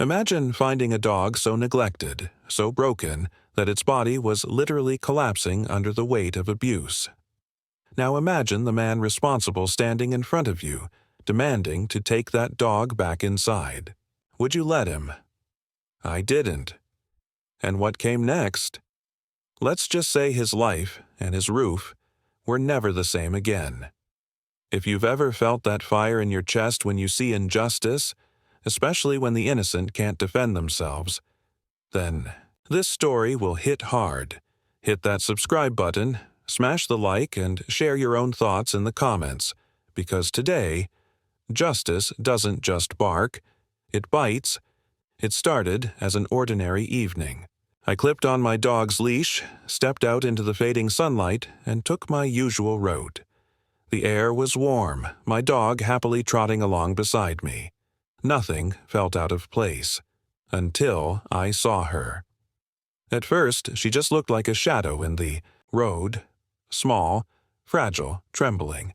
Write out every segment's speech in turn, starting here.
Imagine finding a dog so neglected, so broken, that its body was literally collapsing under the weight of abuse. Now imagine the man responsible standing in front of you, demanding to take that dog back inside. Would you let him? I didn't. And what came next? Let's just say his life and his roof were never the same again. If you've ever felt that fire in your chest when you see injustice, especially when the innocent can't defend themselves, then this story will hit hard. Hit that subscribe button, smash the like, and share your own thoughts in the comments, because today, justice doesn't just bark, it bites. It started as an ordinary evening. I clipped on my dog's leash, stepped out into the fading sunlight, and took my usual route. The air was warm, my dog happily trotting along beside me. Nothing felt out of place, until I saw her. At first, she just looked like a shadow in the road, small, fragile, trembling.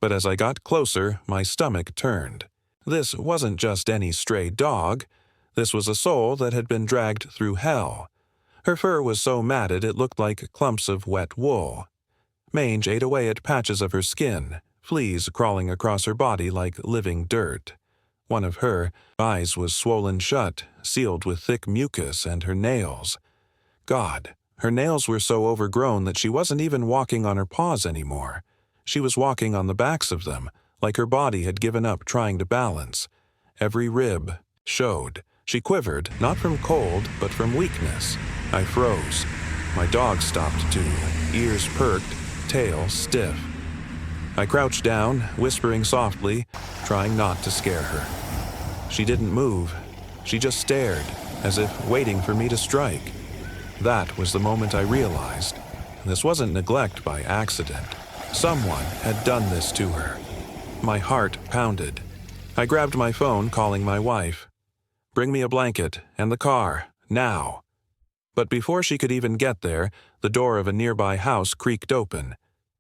But as I got closer, my stomach turned. This wasn't just any stray dog. This was a soul that had been dragged through hell. Her fur was so matted it looked like clumps of wet wool. Mange ate away at patches of her skin, fleas crawling across her body like living dirt. One of her eyes was swollen shut, sealed with thick mucus, and her nails. God, her nails were so overgrown that she wasn't even walking on her paws anymore. She was walking on the backs of them, like her body had given up trying to balance. Every rib showed. She quivered, not from cold, but from weakness. I froze. My dog stopped too, ears perked, tail stiff. I crouched down, whispering softly, trying not to scare her. She didn't move. She just stared, as if waiting for me to strike. That was the moment I realized. This wasn't neglect by accident. Someone had done this to her. My heart pounded. I grabbed my phone, calling my wife. "Bring me a blanket and the car, now." But before she could even get there, the door of a nearby house creaked open.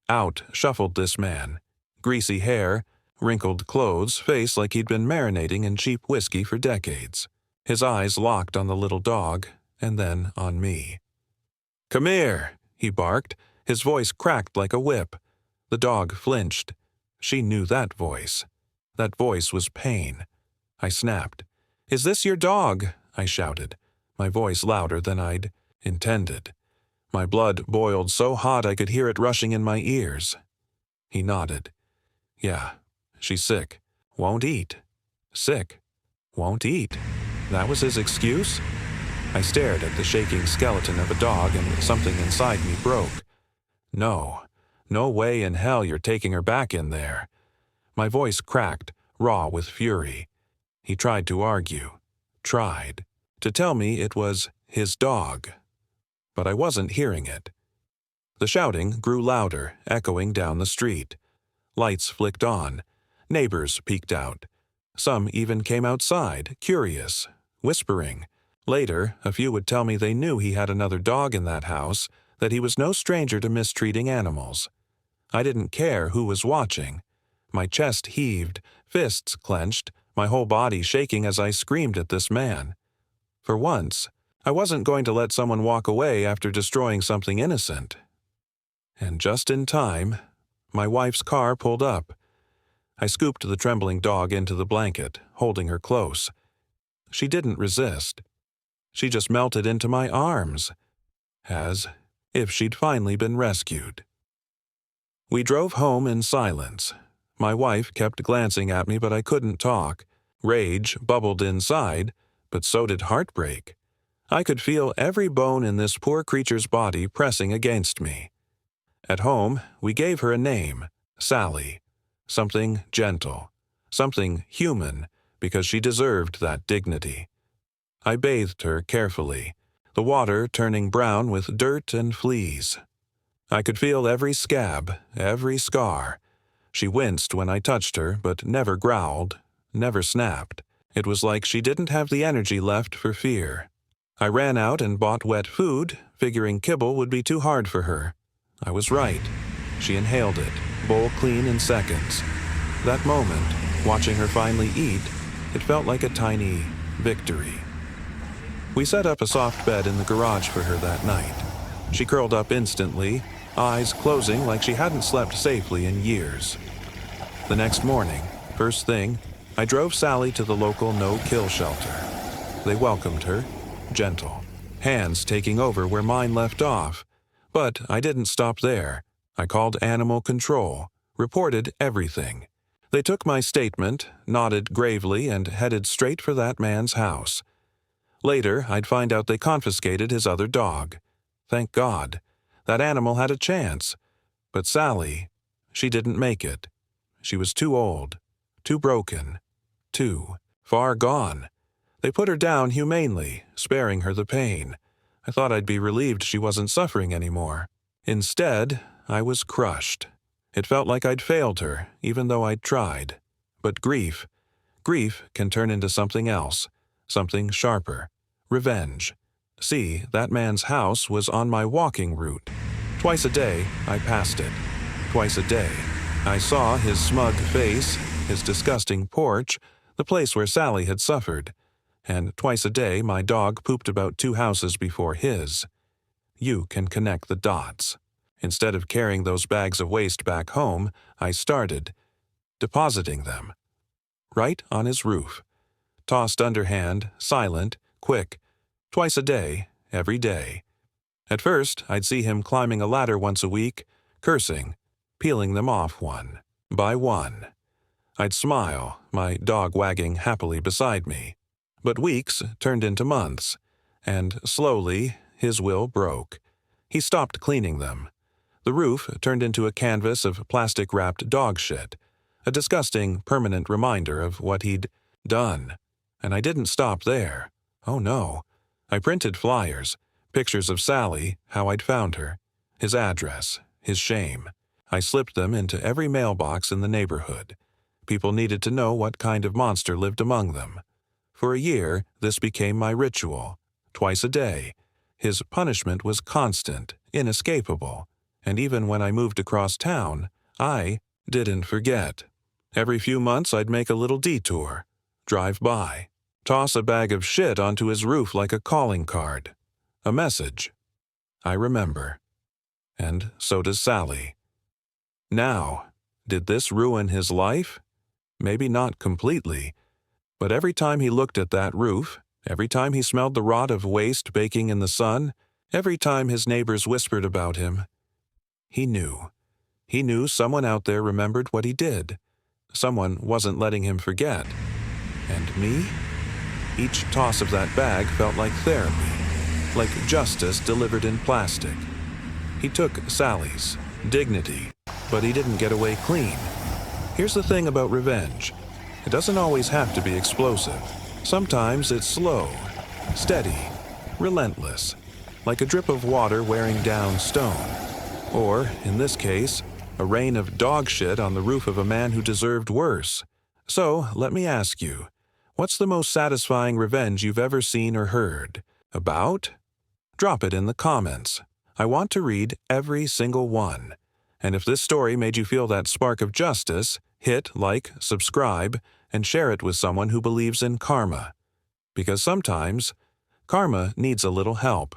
Out shuffled this man. Greasy hair, wrinkled clothes, face like he'd been marinating in cheap whiskey for decades. His eyes locked on the little dog, and then on me. "Come here," he barked. His voice cracked like a whip. The dog flinched. She knew that voice. That voice was pain. I snapped. "Is this your dog?" I shouted, my voice louder than I'd intended. My blood boiled so hot I could hear it rushing in my ears. He nodded. "Yeah, she's sick. Won't eat. Sick. Won't eat." That was his excuse? I stared at the shaking skeleton of a dog and something inside me broke. No way in hell you're taking her back in there. My voice cracked, raw with fury. He tried to argue. Tried. To tell me it was his dog. But I wasn't hearing it. The shouting grew louder, echoing down the street. Lights flicked on. Neighbors peeked out. Some even came outside, curious, whispering. Later, a few would tell me they knew he had another dog in that house, that he was no stranger to mistreating animals. I didn't care who was watching. My chest heaved, fists clenched, my whole body shaking as I screamed at this man. For once, I wasn't going to let someone walk away after destroying something innocent. And just in time, my wife's car pulled up. I scooped the trembling dog into the blanket, holding her close. She didn't resist. She just melted into my arms, as if she'd finally been rescued. We drove home in silence. My wife kept glancing at me, but I couldn't talk. Rage bubbled inside, but so did heartbreak. I could feel every bone in this poor creature's body pressing against me. At home, we gave her a name, Sally. Something gentle, something human, because she deserved that dignity. I bathed her carefully, the water turning brown with dirt and fleas. I could feel every scab, every scar. She winced when I touched her, but never growled, never snapped. It was like she didn't have the energy left for fear. I ran out and bought wet food, figuring kibble would be too hard for her. I was right. She inhaled it, bowl clean in seconds. That moment, watching her finally eat, it felt like a tiny victory. We set up a soft bed in the garage for her that night. She curled up instantly, eyes closing like she hadn't slept safely in years. The next morning, first thing, I drove Sally to the local no-kill shelter. They welcomed her, gentle, hands taking over where mine left off. But I didn't stop there. I called animal control, reported everything. They took my statement, nodded gravely, and headed straight for that man's house. Later, I'd find out they confiscated his other dog. Thank God. That animal had a chance. But Sally, she didn't make it. She was too old, too broken, too far gone. They put her down humanely, sparing her the pain. I thought I'd be relieved she wasn't suffering anymore. Instead, I was crushed. It felt like I'd failed her, even though I'd tried. But grief can turn into something else, something sharper. Revenge. See, that man's house was on my walking route. Twice a day, I passed it. Twice a day, I saw his smug face, his disgusting porch, the place where Sally had suffered. And twice a day, my dog pooped about 2 houses before his. You can connect the dots. Instead of carrying those bags of waste back home, I started depositing them. Right on his roof. Tossed underhand, silent, quick, twice a day, every day. At first, I'd see him climbing a ladder once a week, cursing, peeling them off one by one. I'd smile, my dog wagging happily beside me. But weeks turned into months, and slowly his will broke. He stopped cleaning them. The roof turned into a canvas of plastic-wrapped dog shit, a disgusting, permanent reminder of what he'd done. And I didn't stop there. Oh no. I printed flyers, pictures of Sally, how I'd found her, his address, his shame. I slipped them into every mailbox in the neighborhood. People needed to know what kind of monster lived among them. For a year, this became my ritual. Twice a day. His punishment was constant, inescapable. And even when I moved across town, I didn't forget. Every few months I'd make a little detour, drive by, toss a bag of shit onto his roof like a calling card. A message. I remember. And so does Sally. Now, did this ruin his life? Maybe not completely, but every time he looked at that roof, every time he smelled the rot of waste baking in the sun, every time his neighbors whispered about him, he knew. He knew someone out there remembered what he did. Someone wasn't letting him forget. And me? Each toss of that bag felt like therapy, like justice delivered in plastic. He took Sally's dignity, but he didn't get away clean. Here's the thing about revenge. It doesn't always have to be explosive. Sometimes it's slow, steady, relentless, like a drip of water wearing down stone. Or, in this case, a rain of dog shit on the roof of a man who deserved worse. So, let me ask you, what's the most satisfying revenge you've ever seen or heard about? Drop it in the comments. I want to read every single one. And if this story made you feel that spark of justice, hit like, subscribe, and share it with someone who believes in karma. Because sometimes, karma needs a little help.